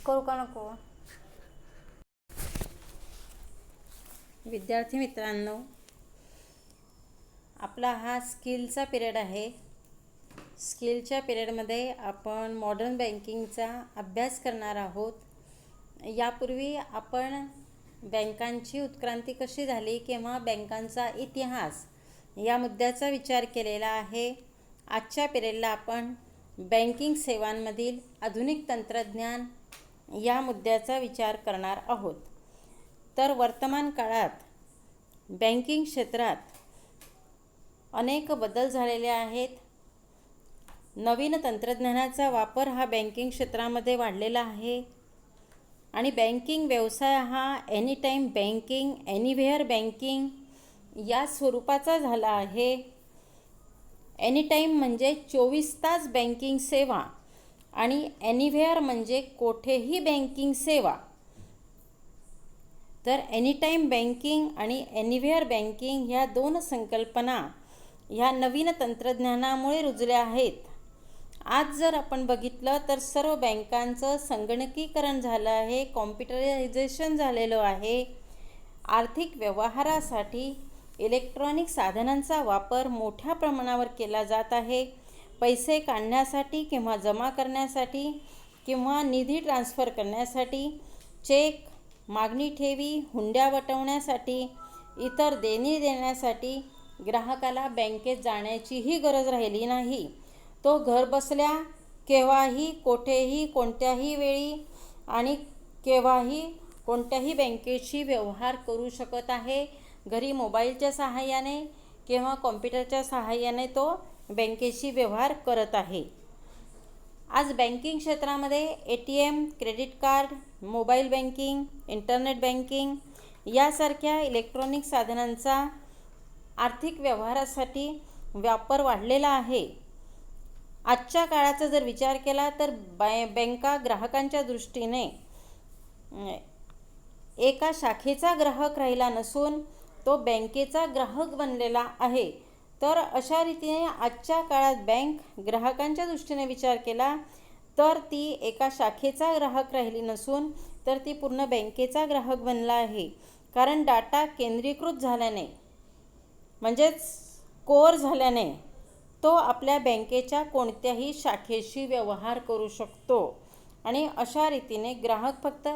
करू का नको? विद्यार्थी मित्रांनो, आपला हा स्किलचा पिरियड आहे. स्किलच्या पिरियडमध्ये आपण मॉडर्न बँकिंगचा अभ्यास करणार आहोत. यापूर्वी आपण बँकांची उत्क्रांती कशी झाली किंवा बँकांचा इतिहास या मुद्द्याचा विचार केलेला आहे. आजच्या पिरियडला आपण बँकिंग सेवांमधील आधुनिक तंत्रज्ञान या मुद्द्याचा विचार करणार आहोत. तर वर्तमान काळात बँकिंग क्षेत्रात अनेक बदल झालेले आहेत. नवीन तंत्रज्ञानाचा वापर हा बँकिंग क्षेत्रामध्ये वाढलेला आहे आणि बँकिंग व्यवसाय हा एनी टाईम बँकिंग, एनिव्हेअर बँकिंग या स्वरूपाचा झाला आहे. एनी टाईम म्हणजे 24 तास बँकिंग सेवा आणि एनिव्हेअर म्हणजे कोठेही बँकिंग सेवा. तर एनी टाईम बँकिंग आणि एनिव्हेअर बँकिंग ह्या दोन संकल्पना ह्या नवीन तंत्रज्ञानामुळे रुजल्या आहेत. आज जर आपण बघितलं तर सर्व बँकांचं संगणकीकरण झालं आहे, कॉम्प्युटरायझेशन झालेलं आहे. आर्थिक व्यवहारासाठी इलेक्ट्रॉनिक साधनांचा वापर मोठ्या प्रमाणावर केला जात आहे. पैसे काढण्यासाठी किंवा जमा करण्यासाठी किंवा निधी ट्रान्स्फर करण्यासाठी, चेक, मागणी ठेवी, हुंड्या वटवण्यासाठी, इतर देणी देण्यासाठी ग्राहकाला बँकेत जाण्याचीही गरज राहिली नाही. तो घरबसल्या केव्हाही, कोठेही, कोणत्याही वेळी आणि केव्हाही कोणत्याही बँकेशी व्यवहार करू शकत आहे. घरी मोबाईलच्या सहाय्याने किंवा कॉम्प्युटरच्या सहाय्याने तो बँकेशी व्यवहार करत आहे. आज बँकिंग क्षेत्रामध्ये ATM, credit card, mobile banking, internet banking यासारख्या इलेक्ट्रॉनिक साधनांचा आर्थिक व्यवहारासाठी वापर वाढलेला आहे. आजच्या काळाचा जर विचार केला तर बँका ग्राहकांच्या दृष्टीने एका शाखेचा ग्राहक राहिला नसून तो बँकेचा ग्राहक बनलेला आहे. तर अशा रीतीने आजच्या काळात बँक ग्राहकांच्या दृष्टीने विचार केला तर ती एका शाखेचा ग्राहक राहिली नसून तर ती पूर्ण बँकेचा ग्राहक बनला आहे. कारण डाटा केंद्रीकृत झाल्याने म्हणजेच कोर झाल्याने तो आपल्या बँकेच्या कोणत्याही शाखेशी व्यवहार करू शकतो. आणि अशा रीतीने ग्राहक फक्त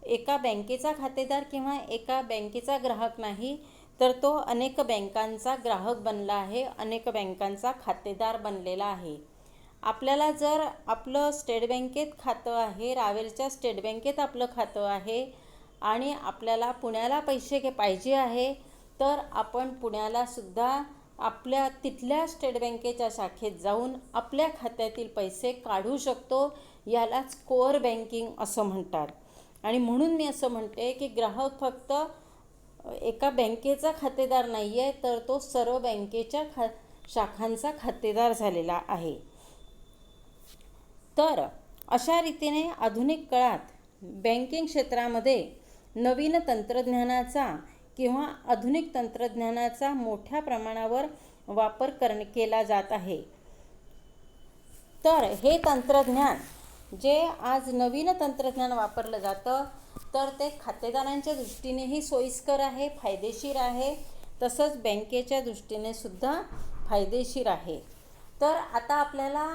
एका बँकेचा खातेदार किंवा एका बँकेचा ग्राहक नाही तर तो अनेक बँकांचा ग्राहक बनला आहे, अनेक बँकांचा खातेदार बनलेला आहे. आपल्याला जर आपलं स्टेट बँकेत खातं आहे, रावेरच्या स्टेट बँकेत आपलं खातं आहे आणि आपल्याला पुण्याला पैसे पाहिजे आहे तर आपण पुण्याला सुद्धा आपल्या तिथल्या स्टेट बँकेच्या शाखेत जाऊन आपल्या खात्यातील पैसे काढू शकतो. यालाच कोअर बँकिंग असं म्हणतात. आणि म्हणून मी असं म्हणते की ग्राहक फक्त एका बँकेचा खातेदार नाही आहे तर तो सर्व बँकेच्या शाखांचा खातेदार झालेला आहे. तर अशा रीतीने आधुनिक काळात बँकिंग क्षेत्रामध्ये नवीन तंत्रज्ञानाचा किंवा आधुनिक तंत्रज्ञानाचा मोठ्या प्रमाणावर वापर केला जात आहे. तर हे तंत्रज्ञान जे आज नवीन तंत्रज्ञान वापरलं जातं तर ते खातेदारांच्या दृष्टीनेही सोयीस्कर आहे, फायदेशीर आहे, तसंच बँकेच्या दृष्टीने सुद्धा फायदेशीर आहे. तर आता आपल्याला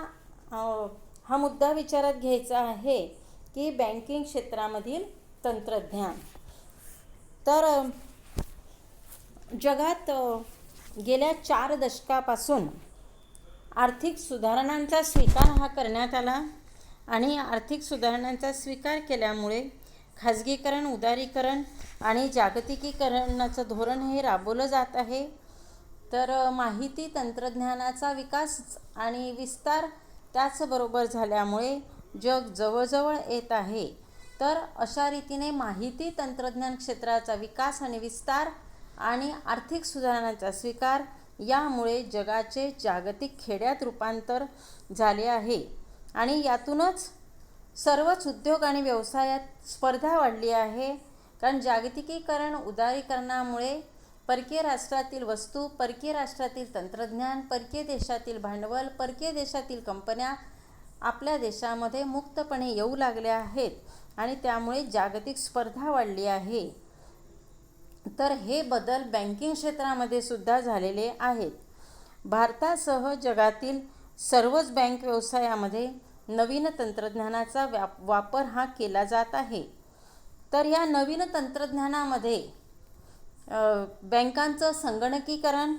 हा मुद्दा विचारात घ्यायचा आहे की बँकिंग क्षेत्रामधील तंत्रज्ञान. तर जगात गेल्या 4 दशकापासून आर्थिक सुधारणांचा स्वीकार हा करण्यात आला आणि आर्थिक सुधारणांचा स्वीकार केल्यामुळे खाजगीकरण, उदारीकरण आणि जागतिकीकरणाचं धोरण हे राबवलं जात आहे. तर माहिती तंत्रज्ञानाचा विकास आणि विस्तार त्याचबरोबर झाल्यामुळे जग जवळजवळ येत आहे. तर अशा रीतीने माहिती तंत्रज्ञान क्षेत्राचा विकास आणि विस्तार आणि आर्थिक सुधारणांचा स्वीकार यामुळे जगाचे जागतिक खेड्यात रूपांतर झाले आहे. आणि यातूनच सर्वच उद्योग आणि व्यवसायात स्पर्धा वाढली आहे. कारण जागतिकीकरण, उदारीकरणामुळे परकीय राष्ट्रातील वस्तू, परकीय राष्ट्रातील तंत्रज्ञान, परकीय देशातील भांडवल, परकीय देशातील कंपन्या आपल्या देशामध्ये मुक्तपणे येऊ लागले आहेत आणि त्यामुळे जागतिक स्पर्धा वाढली आहे. तर हे बदल बँकिंग क्षेत्रामध्ये सुद्धा झालेले आहेत. भारतासह जगातील सर्वच बँक व्यवसायामध्ये नवीन तंत्रज्ञानाचा वापर हा केला जात आहे. तर या नवीन तंत्रज्ञानामध्ये बँकांचं संगणकीकरण,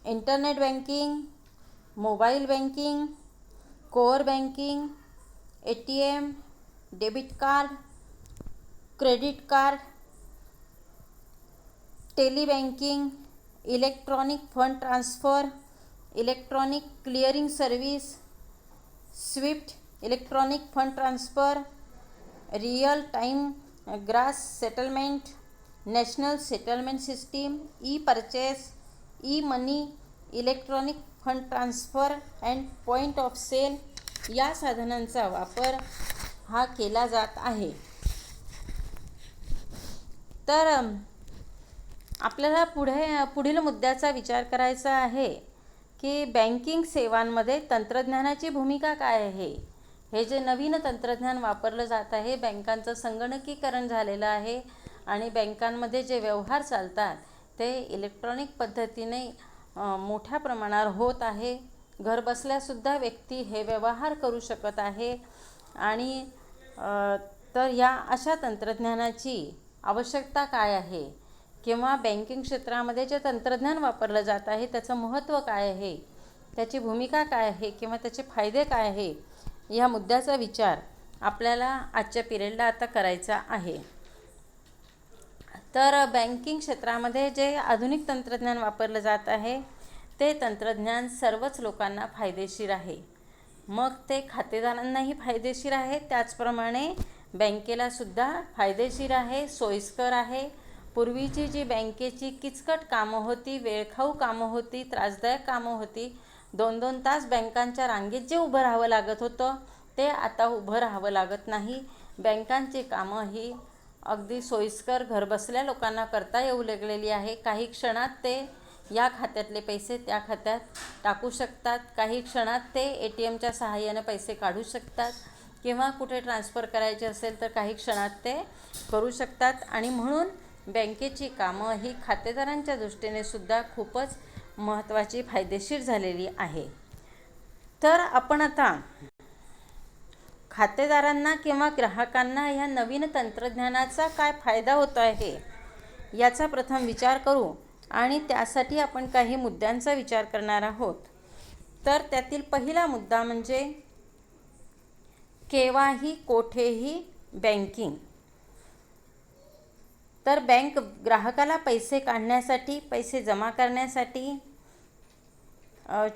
internet banking, mobile banking, core banking, ATM, debit card, credit card, tele banking, electronic fund transfer, electronic clearing service, swift electronic fund transfer, real time gross settlement, national settlement system, e purchase, e money, electronic fund transfer and point of sale या साधनांचा वापर हा केला जात आहे. तर आपल्याला पुढील मुद्द्याचा विचार करायचा आहे की बँकिंग सेवांमध्ये तंत्रज्ञानाची भूमिका काय आहे. हे जे नवीन तंत्रज्ञान वापरलं जात आहे, बँकांचं संगणकीकरण झालेलं आहे आणि बँकांमध्ये जे व्यवहार चालतात ते इलेक्ट्रॉनिक पद्धतीने मोठ्या प्रमाणावर होत आहे. घरबसल्यासुद्धा व्यक्ती हे व्यवहार करू शकत आहे आणि तर या अशा तंत्रज्ञानाची आवश्यकता काय आहे किंवा बँकिंग क्षेत्रामध्ये जे तंत्रज्ञान वापरलं जात आहे त्याचं महत्त्व काय आहे, त्याची भूमिका काय आहे किंवा त्याचे फायदे काय आहे, या मुद्द्याचा विचार आपल्याला आजच्या पिरियडला आता करायचा आहे. तर बँकिंग क्षेत्रामध्ये जे आधुनिक तंत्रज्ञान वापरलं जात आहे ते तंत्रज्ञान सर्वच लोकांना फायदेशीर आहे. मग ते खातेदारांनाही फायदेशीर आहे, त्याचप्रमाणे बँकेलासुद्धा फायदेशीर आहे, सोयीस्कर आहे. पूर्वीची जी बँकेची किचकट कामं होती, वेळखाऊ कामं होती, त्रासदायक कामं होती, 2-2 तास बँकांच्या रांगेत जे उभं राहावं लागत होतं ते आता उभं राहावं लागत नाही. बँकांची कामं ही अगदी सोयीस्कर घरबसल्या लोकांना करता येऊ लागलेली आहे. काही क्षणात ते या खात्यातले पैसे त्या खात्यात टाकू शकतात, काही क्षणात ते ATMच्या सहाय्याने पैसे काढू शकतात किंवा कुठे ट्रान्सफर करायचे असेल तर काही क्षणात ते करू शकतात आणि म्हणून बँकेची कामं ही खातेदारांच्या दृष्टीने सुद्धा खूपच महत्त्वाची, फायदेशीर झालेली आहे. तर आपण आता खातेदारांना किंवा ग्राहकांना ह्या नवीन तंत्रज्ञानाचा काय फायदा होत आहे याचा प्रथम विचार करू आणि त्यासाठी आपण काही मुद्द्यांचा विचार करणार आहोत. तर त्यातील पहिला मुद्दा म्हणजे केव्हाही कोठेही बँकिंग. तर बँक ग्राहकाला पैसे काढण्यासाठी, पैसे जमा करण्यासाठी,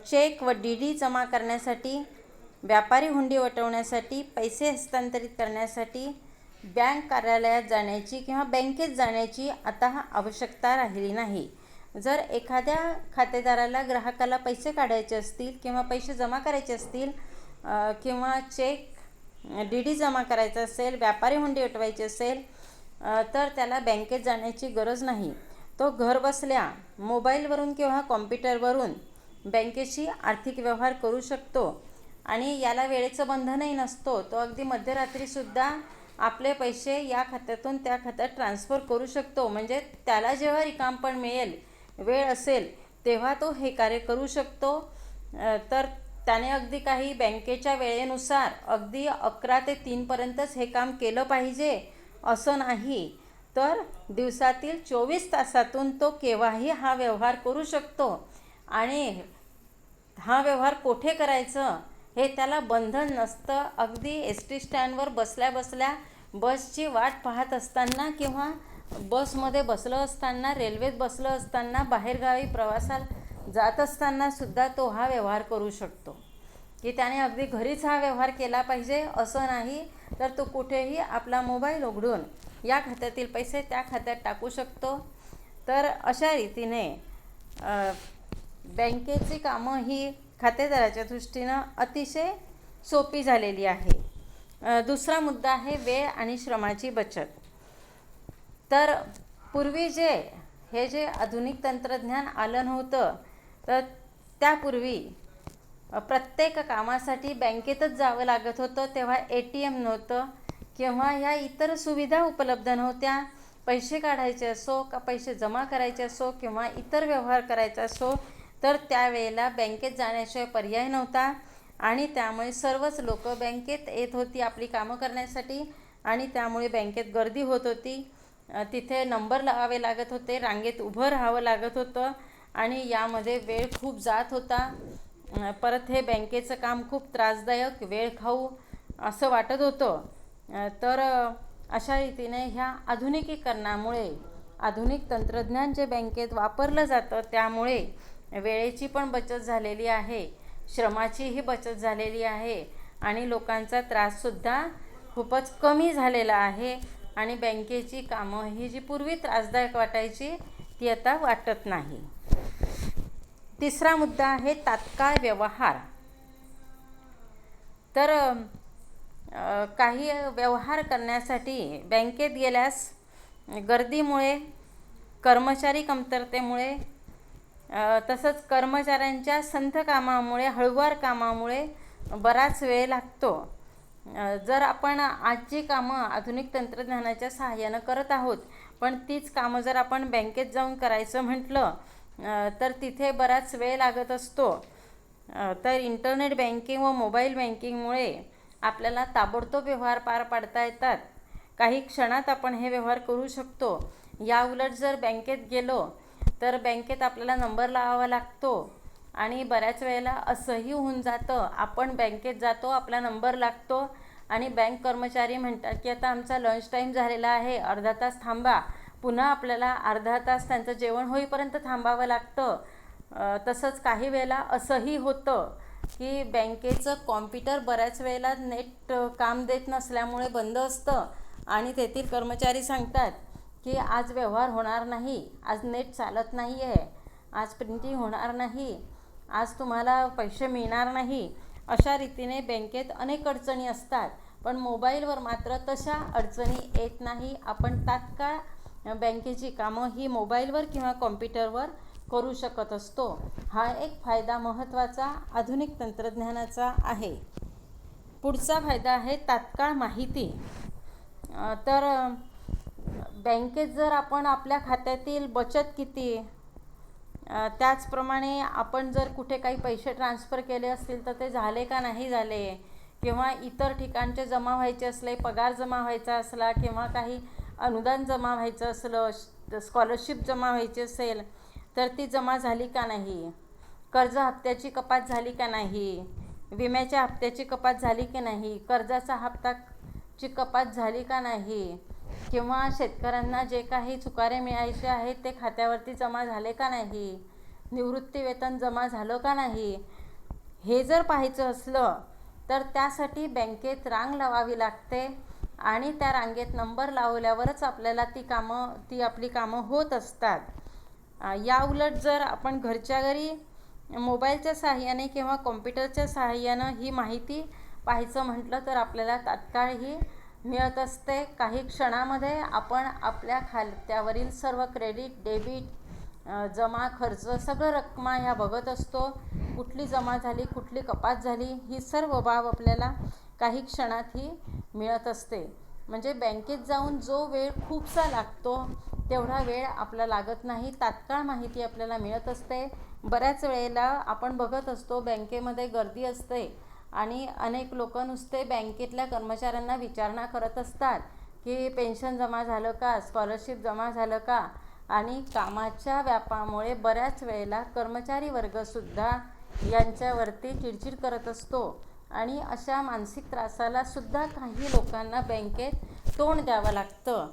चेक व DD जमा करण्यासाठी, व्यापारी हुंडी वटवण्यासाठी, पैसे हस्तांतरित करण्यासाठी बँक कार्यालयात जाण्याची किंवा बँकेत जाण्याची आता आवश्यकता राहिली नाही. जर एखाद्या खातेदाराला ग्राहकाला पैसे काढायचे असतील किंवा पैसे जमा करायचे असतील किंवा चेक DD जमा करायचा असेल, व्यापारी हुंडी वटवायची असेल तर त्याला बँकेत जाण्याची गरज नाही. तो घरबसल्या मोबाईलवरून किंवा कॉम्प्युटरवरून बँकेशी आर्थिक व्यवहार करू शकतो आणि याला वेळेचं बंधनही नसतो. तो अगदी मध्यरात्रीसुद्धा आपले पैसे या खात्यातून त्या खात्यात ट्रान्सफर करू शकतो. म्हणजे त्याला जेव्हा रिकामपण मिळेल, वेळ असेल तेव्हा तो हे कार्य करू शकतो. तर त्याने अगदी काही बँकेच्या वेळेनुसार अगदी 11 ते 3 पर्यंतच हे काम केलं पाहिजे असं नाही, तर दिवसातील 24 तासातून तो केव्हाही हा व्यवहार करू शकतो आणि हा व्यवहार कोठे करायचं हे त्याला बंधन नसतं. अगदी ST स्टँडवर बसल्या बसल्या बसची वाट पाहत असताना किंवा बसमध्ये बसलं असताना, रेल्वेत बसलं असताना, बाहेरगावी प्रवासाला जात असताना सुद्धा तो हा व्यवहार करू शकतो. की त्याने अगदी घरीच हा व्यवहार केला पाहिजे असं नाही, तर तो कुठेही आपला मोबाईल उघडून या खात्यातील पैसे त्या खात्यात टाकू शकतो. तर अशा रीतीने बँकेची कामं ही खातेदाराच्या दृष्टीनं अतिशय सोपी झालेली आहे. दुसरा मुद्दा आहे वेळ आणि श्रमाची बचत. तर पूर्वी हे जे आधुनिक तंत्रज्ञान आलं नव्हतं तर त्यापूर्वी प्रत्येक कामासाठी बँकेतच जावं लागत होतं. तेव्हा ATM नव्हतं किंवा ह्या इतर सुविधा उपलब्ध नव्हत्या. पैसे काढायचे असो का पैसे जमा करायचे असो किंवा इतर व्यवहार करायचा असो तर त्यावेळेला बँकेत जाण्याशिवाय पर्याय नव्हता आणि त्यामुळे सर्वच लोक बँकेत येत होती आपली कामं करण्यासाठी आणि त्यामुळे बँकेत गर्दी होत होती. तिथे नंबर लावावे लागत होते, रांगेत उभं राहावं लागत होतं आणि यामध्ये वेळ खूप जात होता. परत हे बँकेचं काम खूप त्रासदायक, वेळखाऊ असं वाटत होतं. तर अशा रीतीने ह्या आधुनिकीकरणामुळे आधुनिक तंत्रज्ञान जे बँकेत वापरलं जातं त्यामुळे वेळेची पण बचत झालेली आहे, श्रमाचीही बचत झालेली आहे आणि लोकांचा त्राससुद्धा खूपच कमी झालेला आहे आणि बँकेची कामं ही जी पूर्वी त्रासदायक वाटायची ती आता वाटत नाही. तिसरा मुद्दा आहे तात्काळ व्यवहार. तर काही व्यवहार करण्यासाठी बँकेत गेल्यास गर्दीमुळे, कर्मचारी कमतरतेमुळे, तसंच कर्मचाऱ्यांच्या संथ कामामुळे, हळूवार कामामुळे बराच वेळ लागतो. जर आपण आजची कामं आधुनिक तंत्रज्ञानाच्या सहाय्यानं करत आहोत पण तीच कामं जर आपण बँकेत जाऊन करायचं म्हटलं तर तिथे बराच वेळ लागत असतो. तर इंटरनेट बँकिंग व मोबाईल बँकिंगमुळे आपल्याला ताबडतोब व्यवहार पार पाडता येतात. काही क्षणात आपण हे व्यवहार करू शकतो. याउलट जर बँकेत गेलो तर बँकेत आपल्याला नंबर लावावा लागतो आणि बऱ्याच वेळेला असंही होऊन जातं, आपण बँकेत जातो, आपला नंबर लागतो आणि बँक कर्मचारी म्हणतात की आता आमचा लंच टाईम झालेला आहे, अर्धा तास थांबा. पुन्हा आपल्याला अर्धा तास त्यांचं जेवण होईपर्यंत थांबावं लागतं. तसंच काही वेळेला असंही होतं की बँकेचं कॉम्प्युटर बऱ्याच वेळेला नेट काम देत नसल्यामुळे बंद असतं आणि तेथील कर्मचारी सांगतात की आज व्यवहार होणार नाही, आज नेट चालत नाही आहे, आज प्रिंटिंग होणार नाही, आज तुम्हाला पैसे मिळणार नाही. अशा रीतीने बँकेत अनेक अडचणी असतात पण मोबाईलवर मात्र तशा अडचणी येत नाही. आपण तात्काळ बँकेची कामं ही मोबाईलवर किंवा कॉम्प्युटरवर करू शकत असतो. हा एक फायदा महत्त्वाचा आधुनिक तंत्रज्ञानाचा आहे. पुढचा फायदा आहे तात्काळ माहिती. तर बँकेत जर आपण आपल्या खात्यातील बचत किती, त्याचप्रमाणे आपण जर कुठे काही पैसे ट्रान्सफर केले असतील तर ते झाले का नाही झाले किंवा इतर ठिकाणचे जमा व्हायचे असले, पगार जमा व्हायचा असला किंवा काही अनुदान जमा व्हायचं असलं, स्कॉलरशिप जमा व्हायची असेल तर ती जमा झाली का नाही, कर्ज हप्त्याची कपात झाली का नाही, विम्याच्या हप्त्याची कपात झाली की नाही, कर्जाचा हप्ताची कपात झाली का नाही किंवा शेतकऱ्यांना जे काही चुकारे मिळायचे आहेत ते खात्यावरती जमा झाले का नाही, निवृत्ती वेतन जमा झालं का नाही, हे जर पाहायचं असलं तर त्यासाठी बँकेत रांग लावावी लागते आणि त्या रांगेत नंबर लावल्यावरच आपल्याला ती आपली कामं होत असतात. याउलट जर आपण घरच्या घरी मोबाईलच्या सहाय्याने किंवा कॉम्प्युटरच्या सहाय्यानं ही माहिती पाहायचं म्हटलं तर आपल्याला तात्काळ ही मिळत असते. काही क्षणामध्ये आपण आपल्या खात्यावरील सर्व क्रेडिट, डेबिट, जमा, खर्च सगळं रक्कमा ह्या बघत असतो. कुठली जमा झाली, कुठली कपात झाली ही सर्व बाब आपल्याला काही क्षणात ही मिळत असते. म्हणजे बँकेत जाऊन जो वेळ खूपसा लागतो तेवढा वेळ आपला लागत नाही, तात्काळ माहिती आपल्याला मिळत असते. बऱ्याच वेळेला आपण बघत असतो बँकेमध्ये गर्दी असते आणि अनेक लोक नुसते बँकेतल्या कर्मचाऱ्यांना विचारणा करत असतात की पेन्शन जमा झालं का, स्कॉलरशिप जमा झालं का, आणि कामाच्या व्यापामुळे बऱ्याच वेळेला कर्मचारी वर्गसुद्धा यांच्यावरती चिडचिड करत असतो आणि अशा मानसिक त्रासाला सुद्धा काही लोकांना बँकेत तोंड द्यावं लागतं.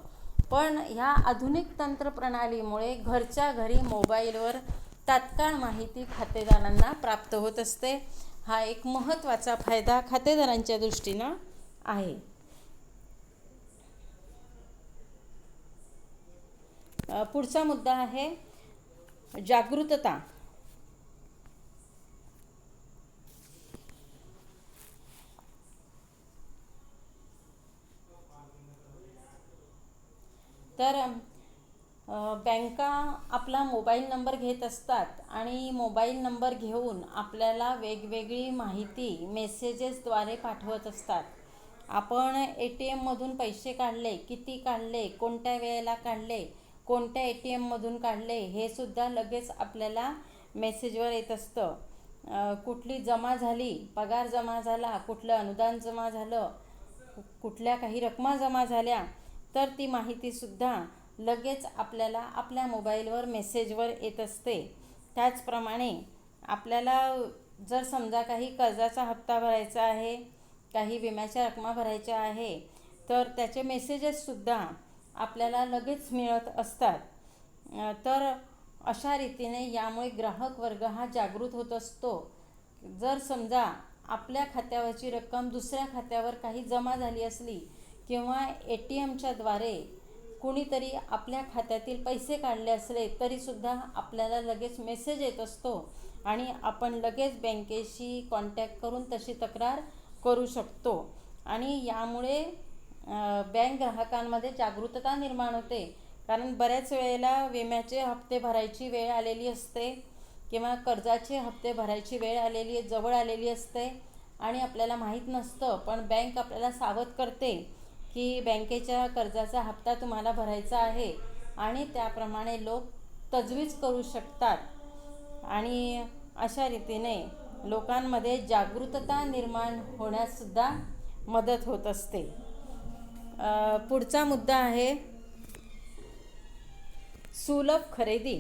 पण ह्या आधुनिक तंत्रप्रणालीमुळे घरच्या घरी मोबाईलवर तात्काळ माहिती खातेदारांना प्राप्त होत असते. हा एक महत्त्वाचा फायदा खातेदारांच्या दृष्टीनं आहे. पुढचा मुद्दा आहे जागरूकता. तर बँका आपला मोबाईल नंबर घेत असतात आणि मोबाईल नंबर घेऊन आपल्याला वेगवेगळी माहिती मेसेजेसद्वारे पाठवत असतात. आपण ATMमधून पैसे काढले, किती काढले, कोणत्या वेळेला काढले, कोणत्या ATMमधून काढले, हे सुद्धा लगेच आपल्याला मेसेजवर येत असतं. कुठली जमा झाली, पगार जमा झाला, कुठलं अनुदान जमा झालं, कुठल्या काही रकमा जमा झाल्या, तर ती माहितीसुद्धा लगेच आपल्याला आपल्या मोबाईलवर मेसेजवर येत असते. त्याचप्रमाणे आपल्याला जर समजा काही कर्जाचा हप्ता भरायचा आहे, काही विम्याच्या रकमा भरायच्या आहे, तर त्याचे मेसेजेससुद्धा आपल्याला लगेच मिळत असतात. तर अशा रीतीने यामुळे ग्राहक वर्ग हा जागृत होत असतो. जर समजा आपल्या खात्यावरची रक्कम दुसऱ्या खात्यावर काही जमा झाली असली किंवा ATMच्या द्वारे कुणीतरी आपल्या खात्यातील पैसे काढले असले तरीसुद्धा आपल्याला लगेच मेसेज येत असतो आणि आपण लगेच बँकेशी कॉन्टॅक्ट करून तशी तक्रार करू शकतो. आणि यामुळे बँक ग्राहकांमध्ये जागरूकता निर्माण होते. कारण बऱ्याच वेळेला विम्याचे हप्ते भरायची वेळ आलेली असते किंवा कर्जाचे हप्ते भरायची वेळ जवळ आलेली असते आणि आपल्याला माहीत नसतं, पण बँक आपल्याला सावध करते की बँकेच्या कर्जाचा हप्ता तुम्हाला भरायचा आहे आणि त्याप्रमाणे लोक तजवीज करू शकतात. आणि अशा रीतीने लोकांमध्ये जागरूकता निर्माण होण्याससुद्धा मदत होत असते. पुढचा मुद्दा आहे सुलभ खरेदी.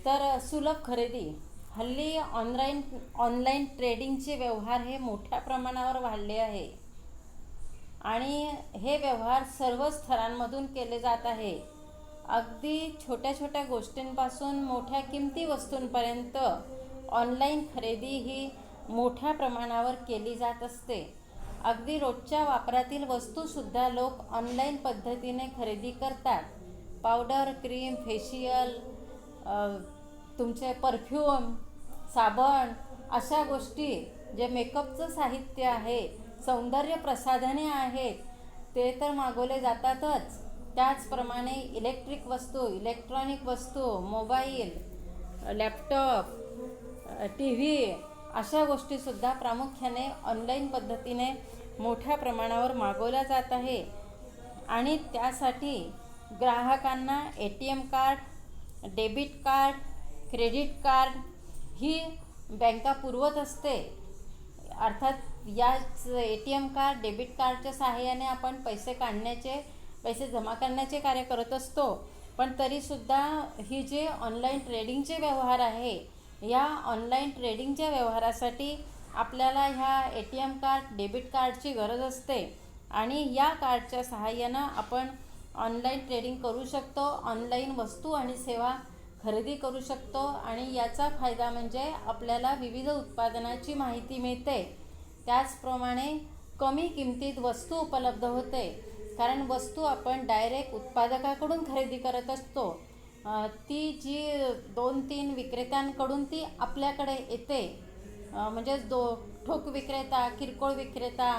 तर सुलभ खरेदी हल्ली ऑनलाईन ट्रेडिंगचे व्यवहार हे मोठ्या प्रमाणावर वाढले आहे आणि हे व्यवहार सर्व स्तरांमधून केले जात आहे. अगदी छोट्या छोट्या गोष्टींपासून मोठ्या किमती वस्तूंपर्यंत ऑनलाईन खरेदी ही मोठ्या प्रमाणावर केली जात असते. अगदी रोजच्या वापरातील वस्तूसुद्धा लोक ऑनलाईन पद्धतीने खरेदी करतात. पावडर, क्रीम, फेशियल, तुमचे परफ्यूम, साबण, अशा गोष्टी, जे मेकअपचं साहित्य आहे, सौंदर्य प्रसाधने आहेत, ते तर मागवले जातातच. त्याचप्रमाणे इलेक्ट्रॉनिक वस्तू, मोबाईल, लॅपटॉप, TV, अशा गोष्टीसुद्धा प्रामुख्याने ऑनलाईन पद्धतीने मोठ्या प्रमाणावर मागवल्या जात आहे. आणि त्यासाठी ग्राहकांना ATM card, debit card, credit card ही बँका पुरवत असते. अर्थात याच ATM कार्ड, डेबिट कार्डच्या सहाय्याने आपण पैसे जमा करण्याचे कार्य करत असतो. पण तरीसुद्धा ही जे ऑनलाईन ट्रेडिंगचे व्यवहार आहे, या ऑनलाईन ट्रेडिंगच्या व्यवहारासाठी आपल्याला ह्या ATM कार्ड, डेबिट कार्डची गरज असते आणि या कार्डच्या सहाय्यानं आपण ऑनलाईन ट्रेडिंग करू शकतो, ऑनलाईन वस्तू आणि सेवा खरेदी करू शकतो. आणि याचा फायदा म्हणजे आपल्याला विविध उत्पादनाची माहिती मिळते. त्याचप्रमाणे कमी किमतीत वस्तू उपलब्ध होते, कारण वस्तू आपण डायरेक्ट उत्पादकाकडून खरेदी करत असतो. ती जी 2-3 विक्रेत्यांकडून ती आपल्याकडे येते. म्हणजे ठोक विक्रेता, किरकोळ विक्रेता,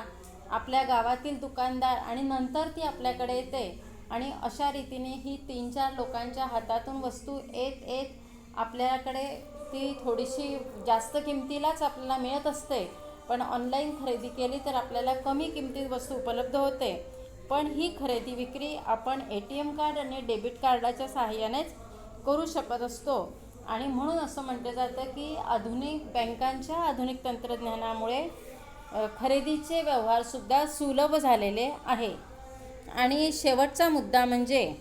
आपल्या गावातील दुकानदार, आणि नंतर ती आपल्याकडे येते. आणि अशा रीतीने ही 3-4 लोकांच्या हातातून वस्तू येत आपल्याकडे ती थोडीशी जास्त किमतीलाच आपल्याला मिळत असते. पण ऑनलाईन खरेदी केली तर आपल्याला कमी किमतीत वस्तू उपलब्ध होते. पण ही खरेदी विक्री आपण ATM कार्ड आणि डेबिट कार्डाच्या सहाय्यानेच करू शकत असतो. आणि म्हणून असं म्हटलं जातं की बँकांच्या आधुनिक तंत्रज्ञानामुळे खरेदीचे व्यवहारसुद्धा सुलभ झालेले आहे. आणि शेवटचा मुद्दा म्हणजे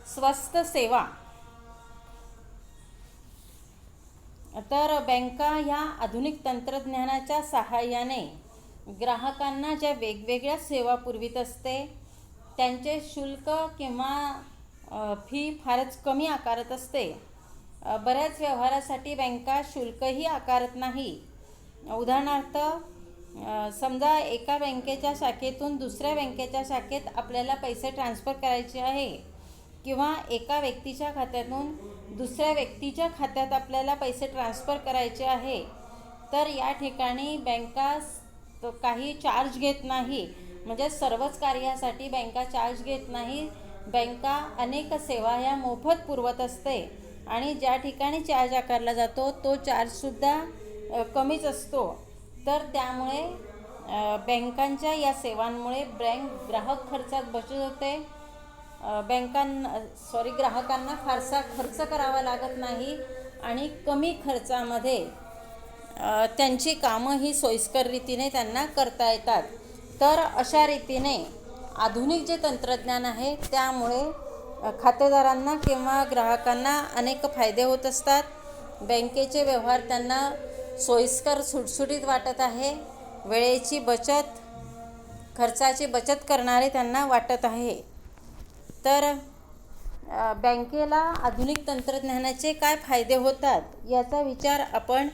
स्वस्त सेवा. तर बँका ह्या आधुनिक तंत्रज्ञानाच्या सहाय्याने ग्राहकांना ज्या वेगवेगळ्या सेवा पुरवित असते, त्यांचे शुल्क किंवा फी फारच कमी आकारत असते. बऱ्याच व्यवहारासाठी बँका शुल्कही आकारत नाही. उदाहरणार्थ, समजा एका बँकेच्या शाखेतून दुसऱ्या बँकेच्या शाखेत आपल्याला पैसे ट्रान्सफर करायचे आहे किंवा एका व्यक्तीच्या खात्यातून दुसऱ्या व्यक्तीच्या खात्यात आपल्याला पैसे ट्रान्सफर करायचे आहे, तर या ठिकाणी बँका तो काही चार्ज घेत नाही, म्हणजे सर्वच कार्यासाठी बँका चार्ज घेत नाही. बँका अनेक सेवा ह्या मोफत पुरवत असते आणि ज्या ठिकाणी चार्ज आकारला जातो तो चार्जसुद्धा कमीच असतो. तर त्यामुळे बँकांच्या या सेवांमुळे ग्राहक खर्चात बचत होते. ग्राहकांना फारसा खर्च करावा लागत नाही आणि कमी खर्चामध्ये त्यांची कामं ही सोयीस्कर रीतीने त्यांना करता येतात. तर अशा रीतीने आधुनिक जे तंत्रज्ञान आहे त्यामुळे खातेदारांना किंवा ग्राहकांना अनेक फायदे होत असतात. बँकेचे व्यवहार त्यांना सोयीस्कर सुटसुटीत वाटत आहे. वेळेची बचत, खर्चाची बचत करणारे त्यांना वाटत आहे. तर बँकेला आधुनिक तंत्रज्ञानाचे काय फायदे होतात याचा विचार आपण